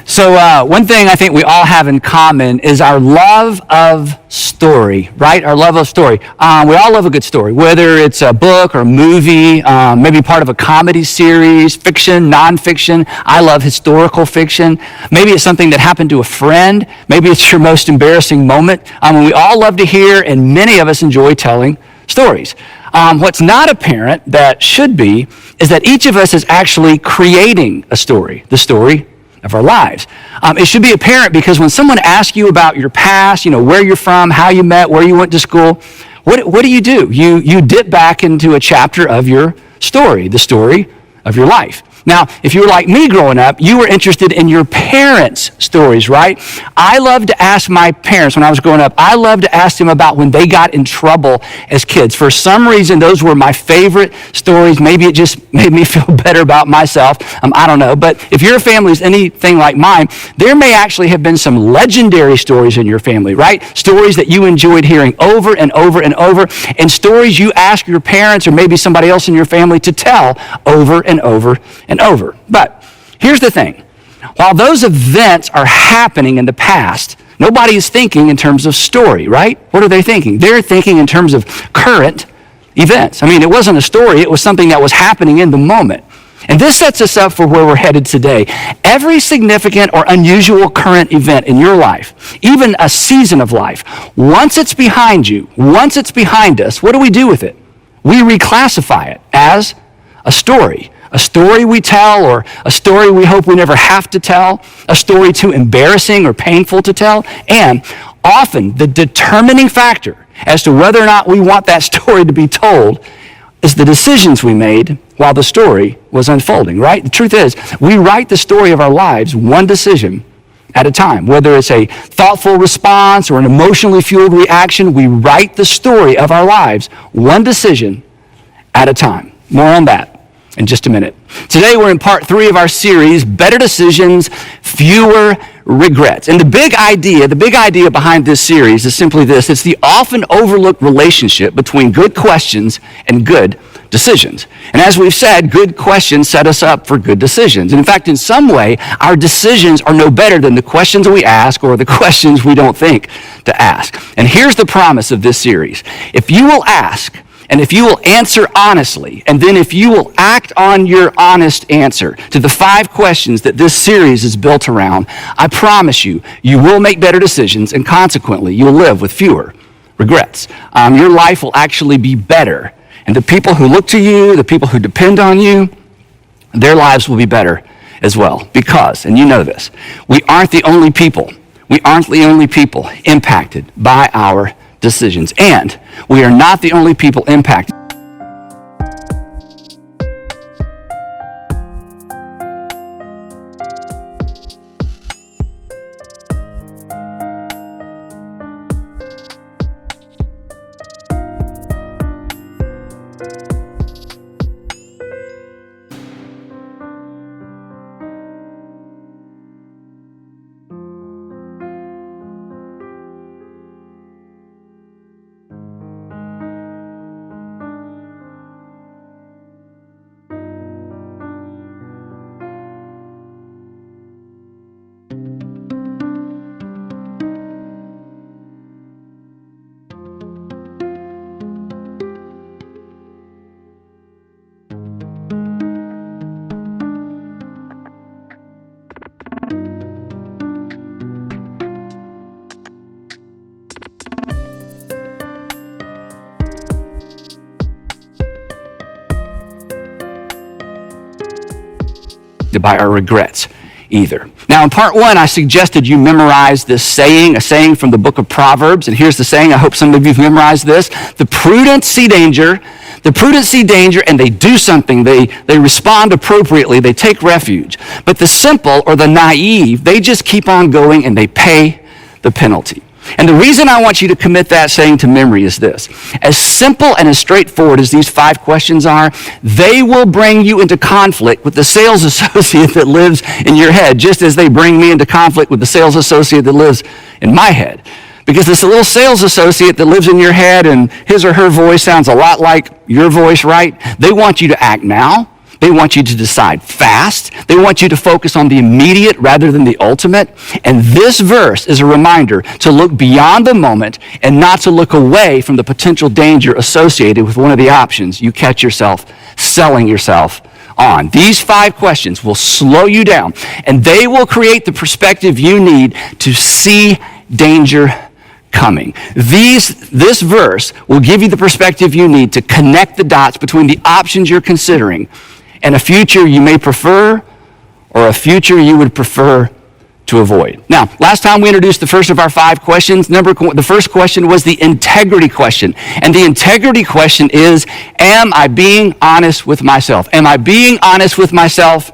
So one thing I think we all have in common is our love of story, right? Our love of story. We all love a good story, whether it's a book or a movie, maybe part of a comedy series, fiction, nonfiction. I love historical fiction. Maybe it's something that happened to a friend. Maybe it's your most embarrassing moment. We all love to hear, and many of us enjoy telling stories. What's not apparent that should be is that each of us is actually creating a story, the story of our lives. It should be apparent because when someone asks you about your past, where you're from, how you met, where you went to school, what do? You dip back into a chapter of your story, the story of your life. Now, if you were like me growing up, you were interested in your parents' stories, right? I loved to ask my parents when I was growing up, I loved to ask them about when they got in trouble as kids. For some reason, those were my favorite stories. Maybe it just made me feel better about myself. I don't know. But if your family is anything like mine, there may actually have been some legendary stories in your family, right? Stories that you enjoyed hearing over and over and over, and stories you ask your parents or maybe somebody else in your family to tell over and over and over. But here's the thing. While those events are happening in the past, nobody is thinking in terms of story, right? What are they thinking? They're thinking in terms of current events. It wasn't a story. It was something that was happening in the moment. And this sets us up for where we're headed today. Every significant or unusual current event in your life, even a season of life, once it's behind you, once it's behind us, what do we do with it? We reclassify it as a story we tell, or a story we hope we never have to tell, a story too embarrassing or painful to tell. And often the determining factor as to whether or not we want that story to be told is the decisions we made while the story was unfolding, right? The truth is, we write the story of our lives one decision at a time. Whether it's a thoughtful response or an emotionally fueled reaction, we write the story of our lives one decision at a time. More on that in just a minute. Today we're in part 3 of our series, Better Decisions, Fewer Regrets. And the big idea behind this series is simply this. It's the often overlooked relationship between good questions and good decisions. And as we've said, good questions set us up for good decisions. And in fact, in some way, our decisions are no better than the questions we ask or the questions we don't think to ask. And here's the promise of this series. If you will ask, and if you will answer honestly, and then if you will act on your honest answer to the 5 questions that this series is built around, I promise you, you will make better decisions, and consequently, you'll live with fewer regrets. Your life will actually be better, and the people who look to you, the people who depend on you, their lives will be better as well. Because, and you know this, we aren't the only people impacted by our decisions. And we are not the only people impacted. By our regrets either. Now, in part 1, I suggested you memorize this saying, a saying from the book of Proverbs. And here's the saying. I hope some of you have memorized this. The prudent see danger, and they do something. They respond appropriately. They take refuge. But the simple or the naive, they just keep on going and they pay the penalty. And the reason I want you to commit that saying to memory is this. As simple and as straightforward as these 5 questions are, they will bring you into conflict with the sales associate that lives in your head, just as they bring me into conflict with the sales associate that lives in my head. Because this little sales associate that lives in your head and his or her voice sounds a lot like your voice, right? They want you to act now. They want you to decide fast. They want you to focus on the immediate rather than the ultimate. And this verse is a reminder to look beyond the moment and not to look away from the potential danger associated with one of the options you catch yourself selling yourself on. These 5 questions will slow you down, and they will create the perspective you need to see danger coming. This verse will give you the perspective you need to connect the dots between the options you're considering and a future you may prefer or a future you would prefer to avoid. Now, last time we introduced the first of our 5 questions. The first question was the integrity question. And the integrity question is, am I being honest with myself? Am I being honest with myself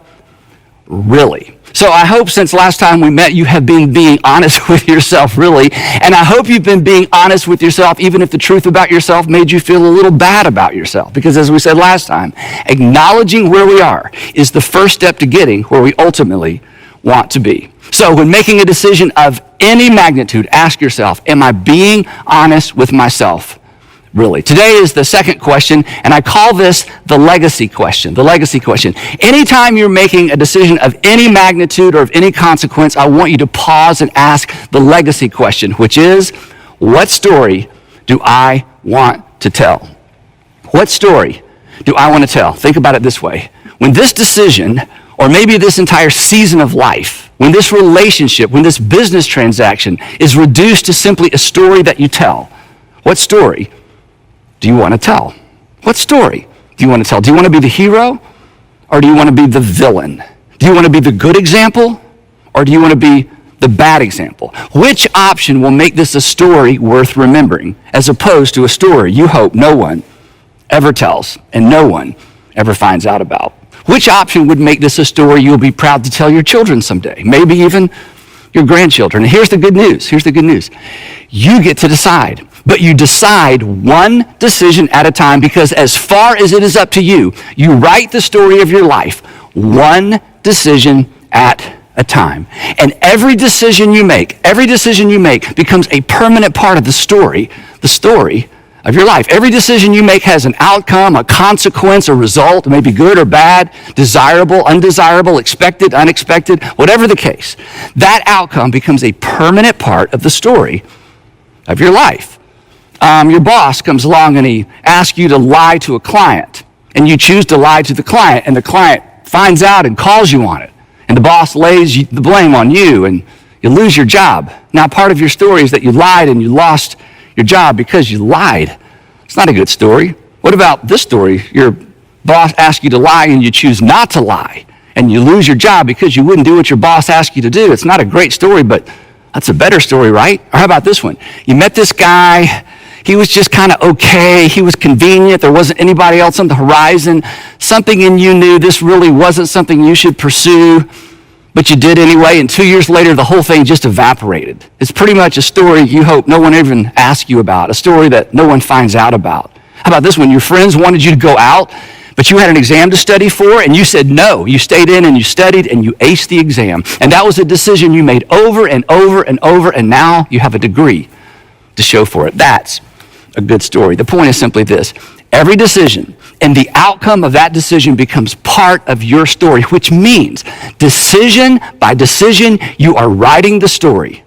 really? So I hope since last time we met, you have been being honest with yourself, really. And I hope you've been being honest with yourself, even if the truth about yourself made you feel a little bad about yourself. Because as we said last time, acknowledging where we are is the first step to getting where we ultimately want to be. So when making a decision of any magnitude, ask yourself, am I being honest with myself? Really. Today is the second question, and I call this the legacy question. The legacy question. Anytime you're making a decision of any magnitude or of any consequence, I want you to pause and ask the legacy question, which is, what story do I want to tell? What story do I want to tell? Think about it this way. When this decision, or maybe this entire season of life, when this relationship, when this business transaction is reduced to simply a story that you tell, what story do you want to tell? What story do you want to tell? Do you want to be the hero, or do you want to be the villain? Do you want to be the good example, or do you want to be the bad example? Which option will make this a story worth remembering, as opposed to a story you hope no one ever tells and no one ever finds out about? Which option would make this a story you'll be proud to tell your children someday, maybe even your grandchildren? And here's the good news. Here's the good news. You get to decide. But you decide one decision at a time, because as far as it is up to you, you write the story of your life one decision at a time. And every decision you make becomes a permanent part of the story of your life. Every decision you make has an outcome, a consequence, a result, maybe good or bad, desirable, undesirable, expected, unexpected, whatever the case. That outcome becomes a permanent part of the story of your life. Your boss comes along and he asks you to lie to a client, and you choose to lie to the client, and the client finds out and calls you on it, and the boss lays the blame on you, and you lose your job. Now, part of your story is that you lied and you lost your job because you lied. It's not a good story. What about this story? Your boss asks you to lie and you choose not to lie, and you lose your job because you wouldn't do what your boss asked you to do. It's not a great story, but that's a better story, right? Or how about this one? You met this guy. He was just kind of okay. He was convenient. There wasn't anybody else on the horizon. Something in you knew this really wasn't something you should pursue, but you did anyway. And 2 years later, the whole thing just evaporated. It's pretty much a story you hope no one even asks you about, a story that no one finds out about. How about this one? Your friends wanted you to go out, but you had an exam to study for, and you said no. You stayed in and you studied and you aced the exam. And that was a decision you made over and over and over, and now you have a degree to show for it. That's a good story. The point is simply this. Every decision and the outcome of that decision becomes part of your story, which means decision by decision, you are writing the story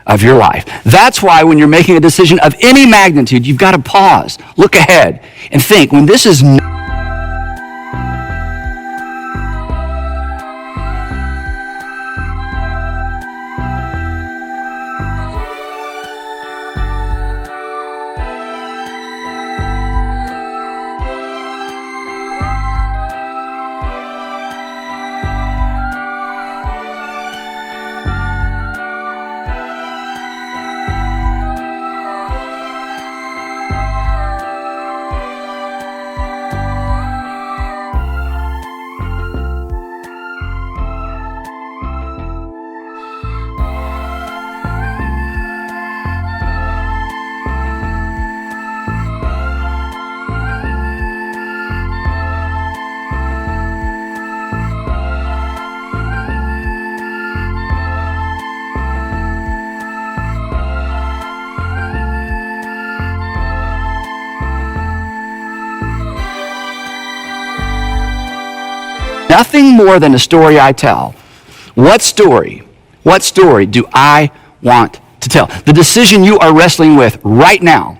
of your life. That's why when you're making a decision of any magnitude, you've got to pause, look ahead, and think, when this is nothing more than a story I tell. What story do I want to tell? The decision you are wrestling with right now,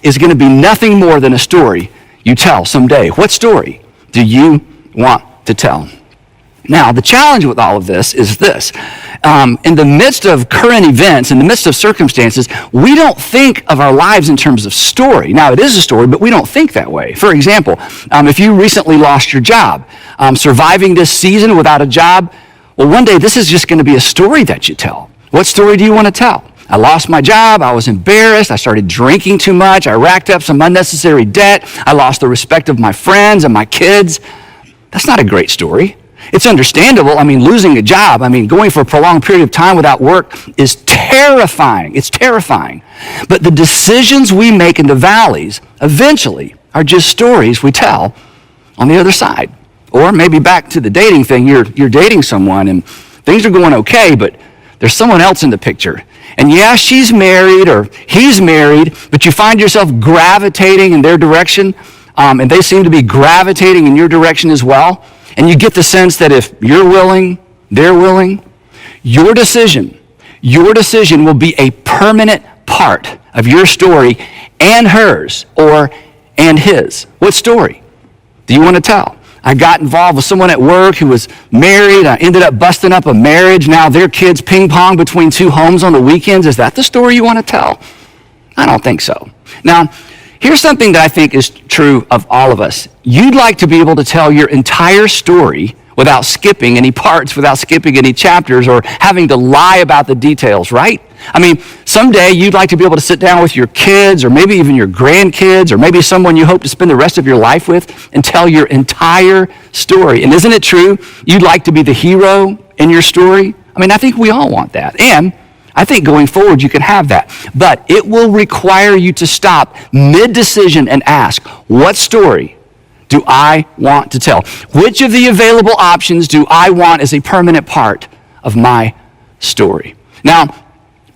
is going to be nothing more than a story you tell someday. What story do you want to tell? Now, the challenge with all of this is this. In the midst of current events, in the midst of circumstances, we don't think of our lives in terms of story. Now, it is a story, but we don't think that way. For example, if you recently lost your job, surviving this season without a job, well, one day this is just going to be a story that you tell. What story do you want to tell? I lost my job. I was embarrassed. I started drinking too much. I racked up some unnecessary debt. I lost the respect of my friends and my kids. That's not a great story. It's understandable. Losing a job, going for a prolonged period of time without work is terrifying. It's terrifying. But the decisions we make in the valleys eventually are just stories we tell on the other side. Or maybe back to the dating thing, you're dating someone and things are going okay, but there's someone else in the picture. And yeah, she's married or he's married, but you find yourself gravitating in their direction, and they seem to be gravitating in your direction as well. And you get the sense that if you're willing, they're willing. Your decision will be a permanent part of your story and hers and his. What story do you want to tell? I got involved with someone at work who was married. I ended up busting up a marriage. Now their kids ping pong between two homes on the weekends. Is that the story you want to tell? I don't think so. Now, here's something that I think is true of all of us. You'd like to be able to tell your entire story without skipping any parts, without skipping any chapters, or having to lie about the details, right? Someday you'd like to be able to sit down with your kids, or maybe even your grandkids, or maybe someone you hope to spend the rest of your life with, and tell your entire story. And isn't it true? You'd like to be the hero in your story? I think we all want that. And I think going forward you can have that. But it will require you to stop mid-decision and ask, what story do I want to tell? Which of the available options do I want as a permanent part of my story? Now,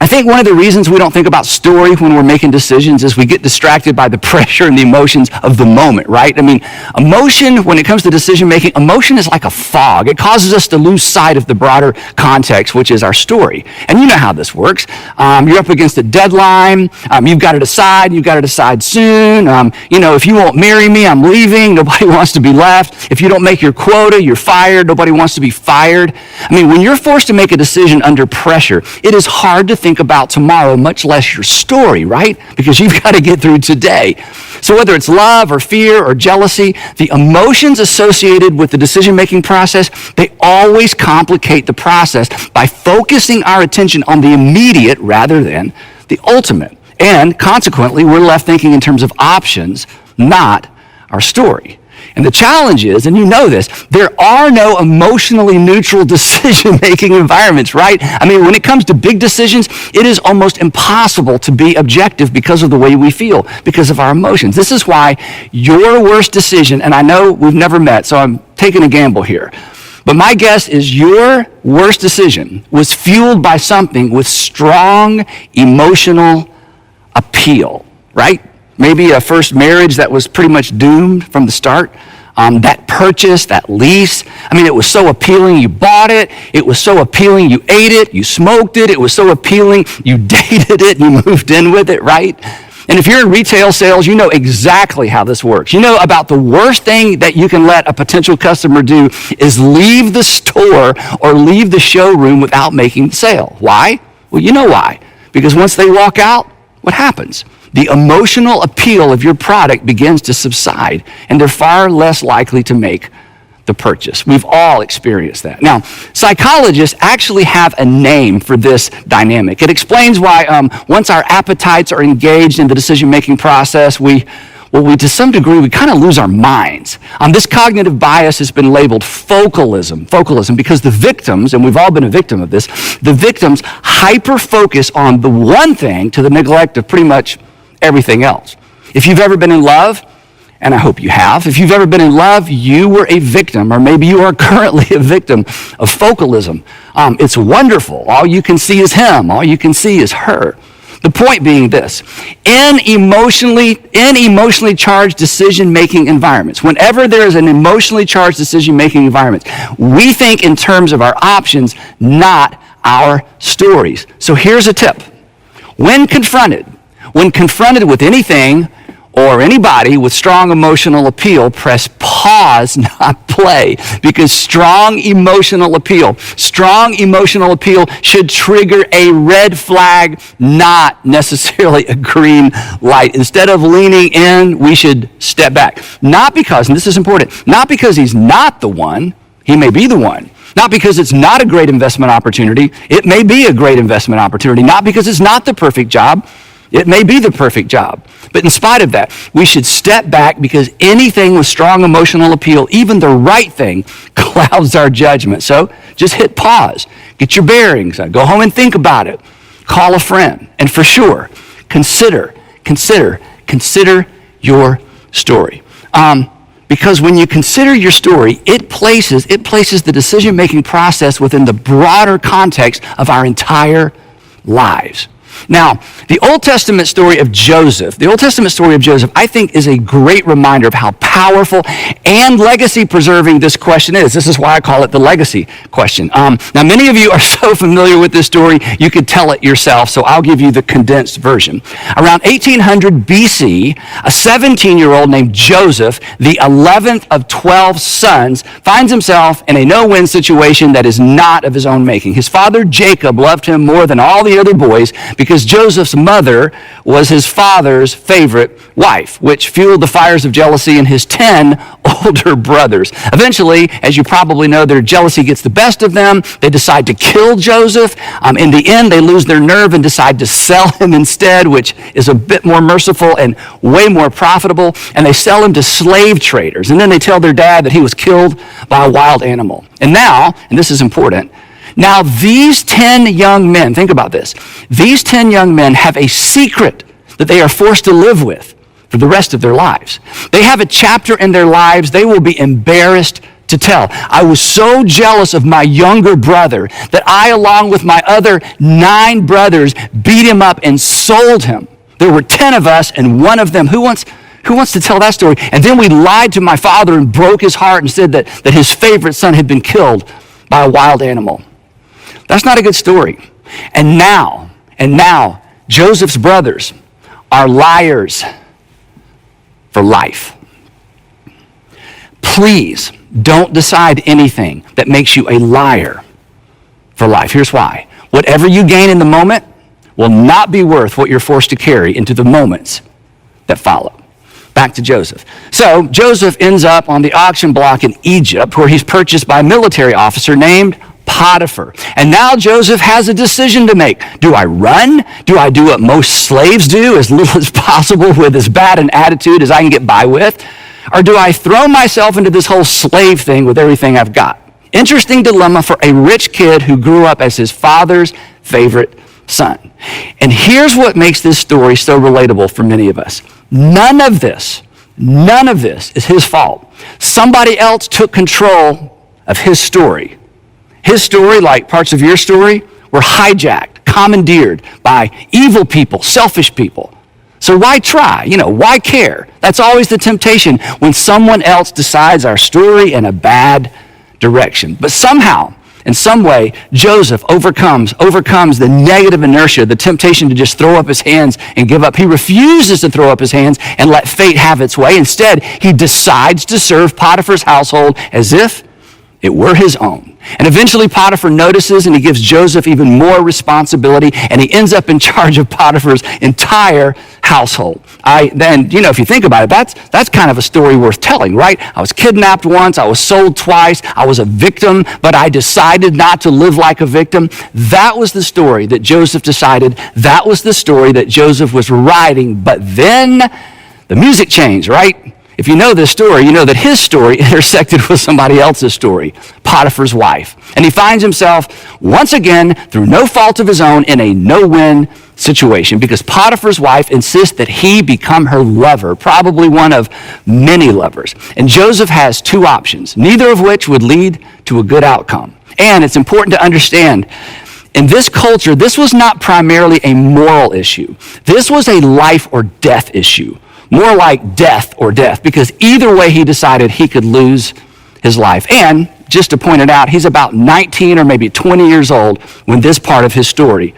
I think one of the reasons we don't think about story when we're making decisions is we get distracted by the pressure and the emotions of the moment, right? Emotion, when it comes to decision making, emotion is like a fog. It causes us to lose sight of the broader context, which is our story. And you know how this works. You're up against a deadline. You've got to decide soon. If you won't marry me, I'm leaving. Nobody wants to be left. If you don't make your quota, you're fired. Nobody wants to be fired. When you're forced to make a decision under pressure, it is hard to think about tomorrow, much less your story, right? Because you've got to get through today. So whether it's love or fear or jealousy, the emotions associated with the decision-making process, they always complicate the process by focusing our attention on the immediate rather than the ultimate. And consequently, we're left thinking in terms of options, not our story. And the challenge is, and you know this, there are no emotionally neutral decision-making environments, right? When it comes to big decisions, it is almost impossible to be objective because of the way we feel, because of our emotions. This is why your worst decision, and I know we've never met, so I'm taking a gamble here, but my guess is your worst decision was fueled by something with strong emotional appeal, right? Maybe a first marriage that was pretty much doomed from the start. That purchase, that lease, it was so appealing you bought it. It was so appealing you ate it, you smoked it. It was so appealing you dated it, you moved in with it, right? And if you're in retail sales, you know exactly how this works. You know about the worst thing that you can let a potential customer do is leave the store or leave the showroom without making the sale. Why? Well, you know why. Because once they walk out, what happens? The emotional appeal of your product begins to subside, and they're far less likely to make the purchase. We've all experienced that. Now, psychologists actually have a name for this dynamic. It explains why once our appetites are engaged in the decision-making process, we to some degree, we kind of lose our minds. This cognitive bias has been labeled focalism, because the victims, and we've all been a victim of this, the victims hyper-focus on the one thing to the neglect of pretty much everything else. If you've ever been in love, and I hope you have, if you've ever been in love, you were a victim, or maybe you are currently a victim of focalism. It's wonderful. All you can see is him. All you can see is her. The point being this: in emotionally charged decision-making environments, whenever there is an emotionally charged decision-making environment, we think in terms of our options, not our stories. So here's a tip. When confronted with anything or anybody with strong emotional appeal, press pause, not play, because strong emotional appeal should trigger a red flag, not necessarily a green light. Instead of leaning in, we should step back. Not because, and this is important, not because he's not the one, he may be the one. Not because it's not a great investment opportunity, it may be a great investment opportunity. Not because it's not the perfect job, it may be the perfect job. But in spite of that, we should step back, because anything with strong emotional appeal, even the right thing, clouds our judgment. So just hit pause, get your bearings, go home and think about it, call a friend, and for sure, consider your story. Because when you consider your story, it places the decision-making process within the broader context of our entire lives. Now, the Old Testament story of Joseph, I think, is a great reminder of how powerful and legacy-preserving this question is. This is why I call it the legacy question. Now, many of you are so familiar with this story, you could tell it yourself, so I'll give you the condensed version. Around 1800 BC, a 17-year-old named Joseph, the 11th of 12 sons, finds himself in a no-win situation that is not of his own making. His father, Jacob, loved him more than all the other boys because Joseph's mother was his father's favorite wife, which fueled the fires of jealousy in his 10 older brothers. Eventually, as you probably know, their jealousy gets the best of them. They decide to kill Joseph. In the end, they lose their nerve and decide to sell him instead, which is a bit more merciful and way more profitable. And they sell him to slave traders. And then they tell their dad that he was killed by a wild animal. And now, and this is important, now these 10 young men, think about this, these 10 young men have a secret that they are forced to live with for the rest of their lives. They have a chapter in their lives they will be embarrassed to tell. I was so jealous of my younger brother that I, along with my other 9 brothers, beat him up and sold him. There were 10 of us and one of them. Who wants to tell that story? And then we lied to my father and broke his heart and said that his favorite son had been killed by a wild animal. That's not a good story. And now, Joseph's brothers are liars for life. Please don't decide anything that makes you a liar for life. Here's why. Whatever you gain in the moment will not be worth what you're forced to carry into the moments that follow. Back to Joseph. So Joseph ends up on the auction block in Egypt, where he's purchased by a military officer named Potiphar. And now Joseph has a decision to make. Do I run? Do I do what most slaves do, as little as possible with as bad an attitude as I can get by with? Or do I throw myself into this whole slave thing with everything I've got? Interesting dilemma for a rich kid who grew up as his father's favorite son. And here's what makes this story so relatable for many of us. None of this is his fault. Somebody else took control of his story. His story, like parts of your story, were hijacked, commandeered by evil people, selfish people. So why try? Why care? That's always the temptation when someone else decides our story in a bad direction. But somehow, in some way, Joseph overcomes the negative inertia, the temptation to just throw up his hands and give up. He refuses to throw up his hands and let fate have its way. Instead, he decides to serve Potiphar's household as if it were his own. And eventually Potiphar notices, and he gives Joseph even more responsibility, and he ends up in charge of Potiphar's entire household. If you think about it, that's kind of a story worth telling, right? I was kidnapped once, I was sold twice, I was a victim, but I decided not to live like a victim. That was the story that Joseph decided, that was the story that Joseph was writing. But then the music changed, right? If you know this story, you know that his story intersected with somebody else's story, Potiphar's wife. And he finds himself, once again, through no fault of his own, in a no-win situation, because Potiphar's wife insists that he become her lover, probably one of many lovers. And Joseph has 2 options, neither of which would lead to a good outcome. And it's important to understand, In this culture, this was not primarily a moral issue. This was a life or death issue, more like death or death, because either way he decided he could lose his life. And just to point it out, he's about 19 or maybe 20 years old when this part of his story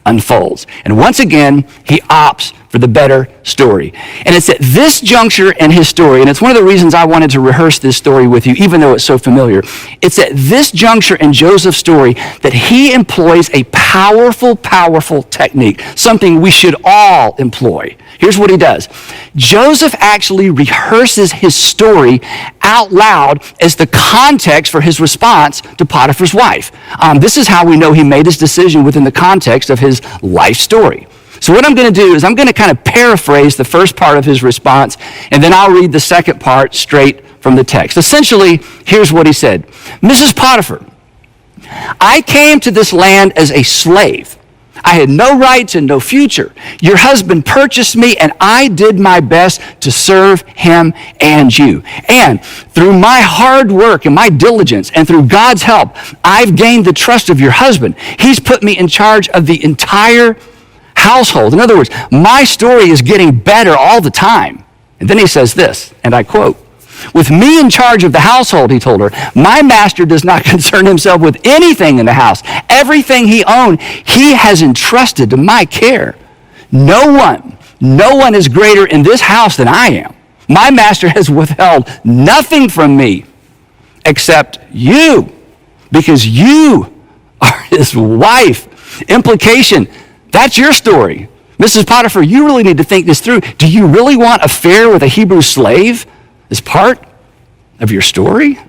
unfolds. And once again, he opts for the better story. And it's at this juncture in his story, and it's one of the reasons I wanted to rehearse this story with you, even though it's so familiar. It's at this juncture in Joseph's story that he employs a powerful, powerful technique, something we should all employ. Here's what he does. Joseph actually rehearses his story out loud as the context for his response to Potiphar's wife. This is how we know he made his decision within the context of his life story. So what I'm going to do is I'm going to kind of paraphrase the first part of his response, and then I'll read the second part straight from the text. Essentially, here's what he said. Mrs. Potiphar, I came to this land as a slave. I had no rights and no future. Your husband purchased me, and I did my best to serve him and you. And through my hard work and my diligence and through God's help, I've gained the trust of your husband. He's put me in charge of the entire household. In other words, my story is getting better all the time. And then he says this, and I quote, with me in charge of the household, he told her, my master does not concern himself with anything in the house. Everything he owned, he has entrusted to my care. No one is greater in this house than I am. My master has withheld nothing from me except you, because you are his wife. Implication, that's your story. Mrs. Potiphar, you really need to think this through. Do you really want affair with a Hebrew slave as part of your story?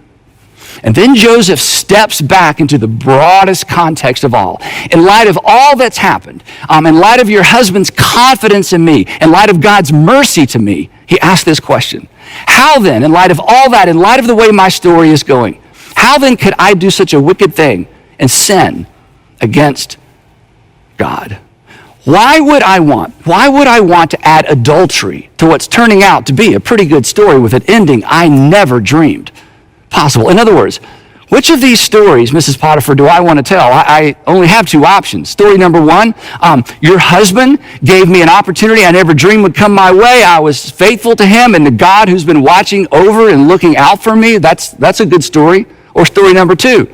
And then Joseph steps back into the broadest context of all. In light of all that's happened, in light of your husband's confidence in me, in light of God's mercy to me, he asked this question. How then, in light of all that, in light of the way my story is going, how then could I do such a wicked thing and sin against God? Why would I want to add adultery to what's turning out to be a pretty good story with an ending I never dreamed possible? In other words, which of these stories, Mrs. Potiphar, do I want to tell? I only have two options. Story number one, your husband gave me an opportunity I never dreamed would come my way. I was faithful to him and the God who's been watching over and looking out for me. That's a good story. Or story number two,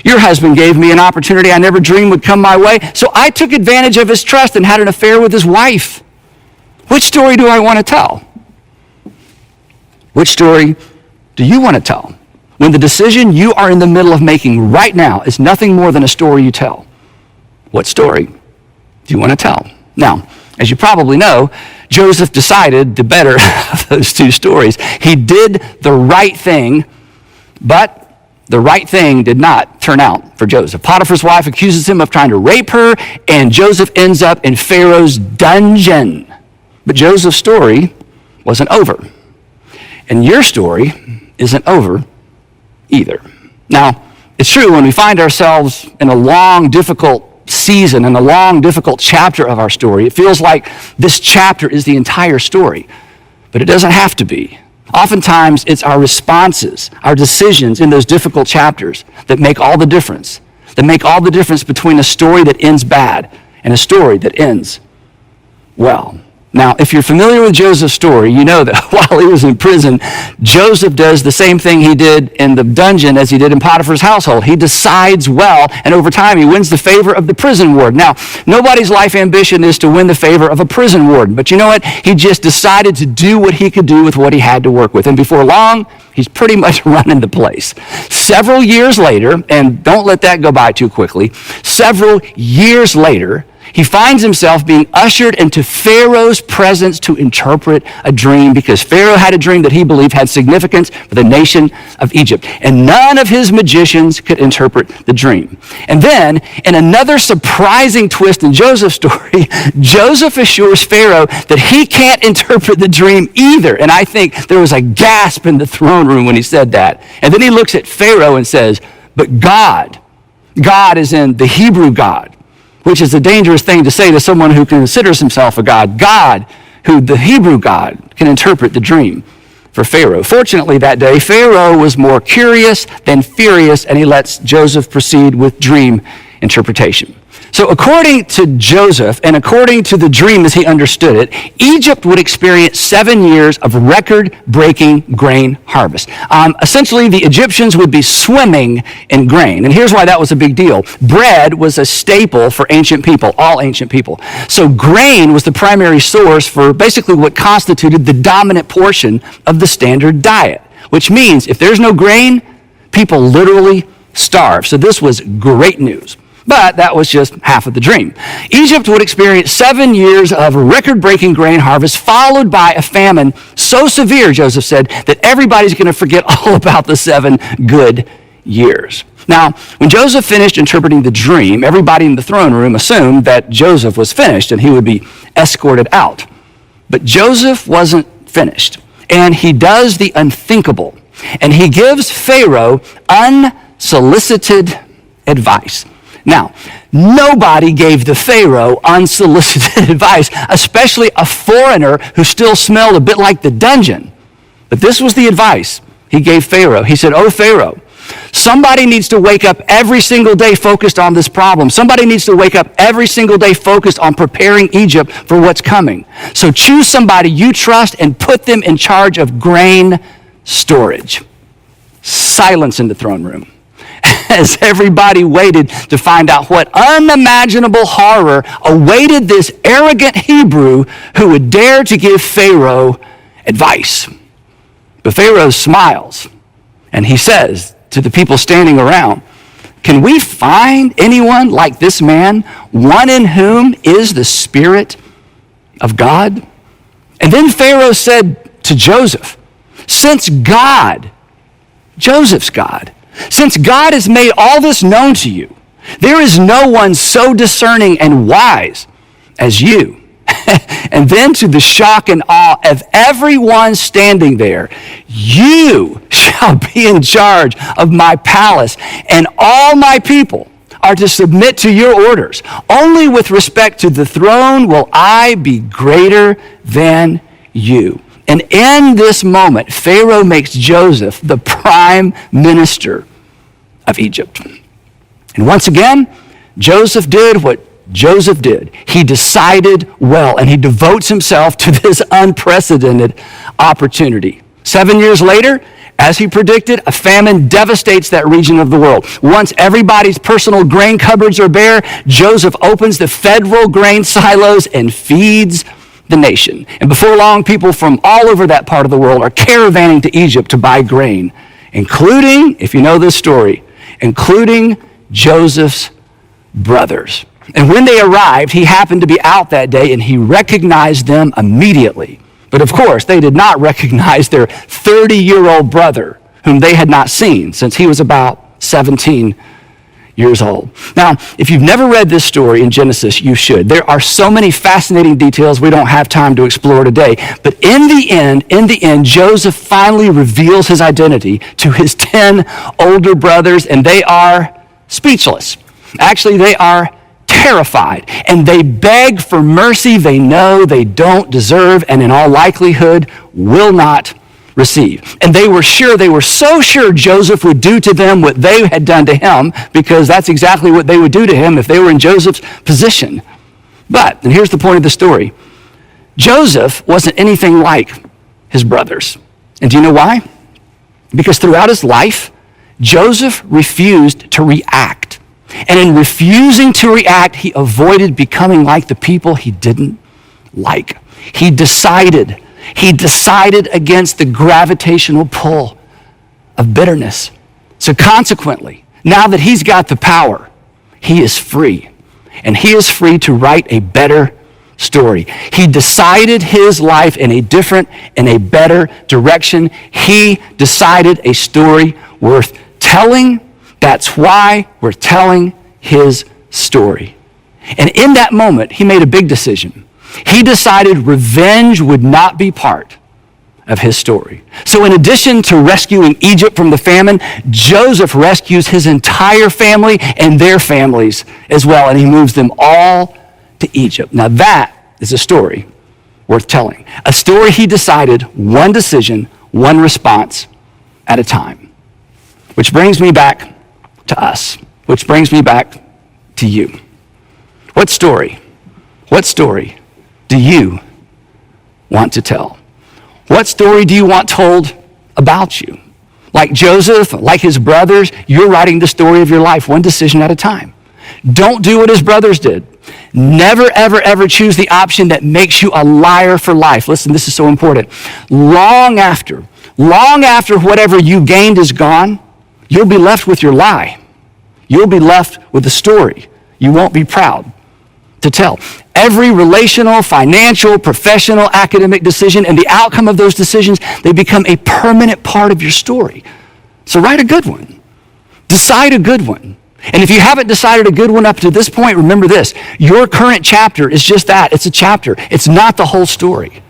your husband gave me an opportunity I never dreamed would come my way, so I took advantage of his trust and had an affair with his wife. Which story do I want to tell? Which story do you want to tell? When the decision you are in the middle of making right now is nothing more than a story you tell, what story do you want to tell? Now, as you probably know, Joseph decided the better of those two stories. He did the right thing, but the right thing did not turn out for Joseph. Potiphar's wife accuses him of trying to rape her, and Joseph ends up in Pharaoh's dungeon. But Joseph's story wasn't over. And your story isn't over either. Now, it's true when we find ourselves in a long, difficult season, in a long, difficult chapter of our story, it feels like this chapter is the entire story. But it doesn't have to be. Oftentimes, it's our responses, our decisions in those difficult chapters that make all the difference, between a story that ends bad and a story that ends well. Now, if you're familiar with Joseph's story, you know that while he was in prison, Joseph does the same thing he did in the dungeon as he did in Potiphar's household. He decides well, and over time he wins the favor of the prison warden. Now, nobody's life ambition is to win the favor of a prison warden, but you know what? He just decided to do what he could do with what he had to work with, and before long, he's pretty much running the place. Several years later, and don't let that go by too quickly, several years later, he finds himself being ushered into Pharaoh's presence to interpret a dream because Pharaoh had a dream that he believed had significance for the nation of Egypt. And none of his magicians could interpret the dream. And then, in another surprising twist in Joseph's story, Joseph assures Pharaoh that he can't interpret the dream either. And I think there was a gasp in the throne room when he said that. And then he looks at Pharaoh and says, but God is in the Hebrew God, which is a dangerous thing to say to someone who considers himself a god. God, who the Hebrew God, can interpret the dream for Pharaoh. Fortunately, that day, Pharaoh was more curious than furious, and he lets Joseph proceed with dream interpretation. So according to Joseph and according to the dream as he understood it, Egypt would experience 7 years of record-breaking grain harvest. Essentially, the Egyptians would be swimming in grain. And here's why that was a big deal. Bread was a staple for ancient people, all ancient people. So grain was the primary source for basically what constituted the dominant portion of the standard diet, which means if there's no grain, people literally starve. So this was great news. But that was just half of the dream. Egypt would experience 7 years of record-breaking grain harvest, followed by a famine so severe, Joseph said, that everybody's going to forget all about the 7 good years. Now, when Joseph finished interpreting the dream, everybody in the throne room assumed that Joseph was finished and he would be escorted out. But Joseph wasn't finished, and he does the unthinkable, and he gives Pharaoh unsolicited advice. Now, nobody gave the Pharaoh unsolicited advice, especially a foreigner who still smelled a bit like the dungeon. But this was the advice he gave Pharaoh. He said, "Oh, Pharaoh, somebody needs to wake up every single day focused on this problem. Somebody needs to wake up every single day focused on preparing Egypt for what's coming. So choose somebody you trust and put them in charge of grain storage." Silence in the throne room as everybody waited to find out what unimaginable horror awaited this arrogant Hebrew who would dare to give Pharaoh advice. But Pharaoh smiles, and he says to the people standing around, "Can we find anyone like this man, one in whom is the Spirit of God?" And then Pharaoh said to Joseph, "Since God, Joseph's God, since God has made all this known to you, there is no one so discerning and wise as you." And then to the shock and awe of everyone standing there, "You shall be in charge of my palace, and all my people are to submit to your orders. Only with respect to the throne will I be greater than you." And in this moment, Pharaoh makes Joseph the prime minister of Egypt. And once again, Joseph did what Joseph did. He decided well, and he devotes himself to this unprecedented opportunity. 7 years later, as he predicted, a famine devastates that region of the world. Once everybody's personal grain cupboards are bare, Joseph opens the federal grain silos and feeds the nation. And before long, people from all over that part of the world are caravanning to Egypt to buy grain, including, if you know this story, including Joseph's brothers. And when they arrived, he happened to be out that day, and he recognized them immediately. But of course, they did not recognize their 30-year-old brother, whom they had not seen since he was about 17 years old. Now, if you've never read this story in Genesis, you should. There are so many fascinating details we don't have time to explore today. But in the end, Joseph finally reveals his identity to his 10 older brothers, and they are speechless. Actually, they are terrified, and they beg for mercy they know they don't deserve and in all likelihood will not receive. And they were so sure Joseph would do to them what they had done to him, because that's exactly what they would do to him if they were in Joseph's position. But, and here's the point of the story, Joseph wasn't anything like his brothers. And do you know why? Because throughout his life, Joseph refused to react. And in refusing to react, he avoided becoming like the people he didn't like. He decided against the gravitational pull of bitterness. So consequently, now that he's got the power, he is free. And he is free to write a better story. He decided his life in a different, in a better direction. He decided a story worth telling. That's why we're telling his story. And in that moment, he made a big decision. He decided revenge would not be part of his story. So in addition to rescuing Egypt from the famine, Joseph rescues his entire family and their families as well, and he moves them all to Egypt. Now that is a story worth telling. A story he decided, one decision, one response at a time. Which brings me back to us, which brings me back to you. What story do you want to tell? What story do you want told about you? Like Joseph, like his brothers, you're writing the story of your life one decision at a time. Don't do what his brothers did. Never, ever, ever choose the option that makes you a liar for life. Listen, this is so important. Long after whatever you gained is gone, you'll be left with your lie. You'll be left with a story you won't be proud to tell. Every relational, financial, professional, academic decision and the outcome of those decisions, they become a permanent part of your story. So write a good one. Decide a good one. And if you haven't decided a good one up to this point, remember this. Your current chapter is just that. It's a chapter. It's not the whole story.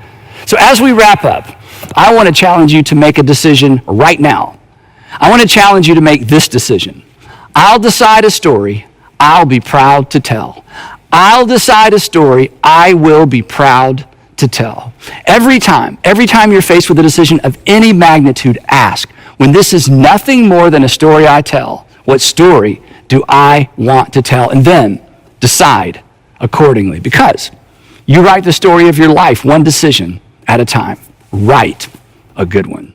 So as we wrap up, I want to challenge you to make a decision right now. I want to challenge you to make this decision. I'll decide a story I'll be proud to tell. I'll decide a story I will be proud to tell. Every time you're faced with a decision of any magnitude, ask, when this is nothing more than a story I tell, what story do I want to tell? And then decide accordingly, because you write the story of your life one decision at a time. Write a good one.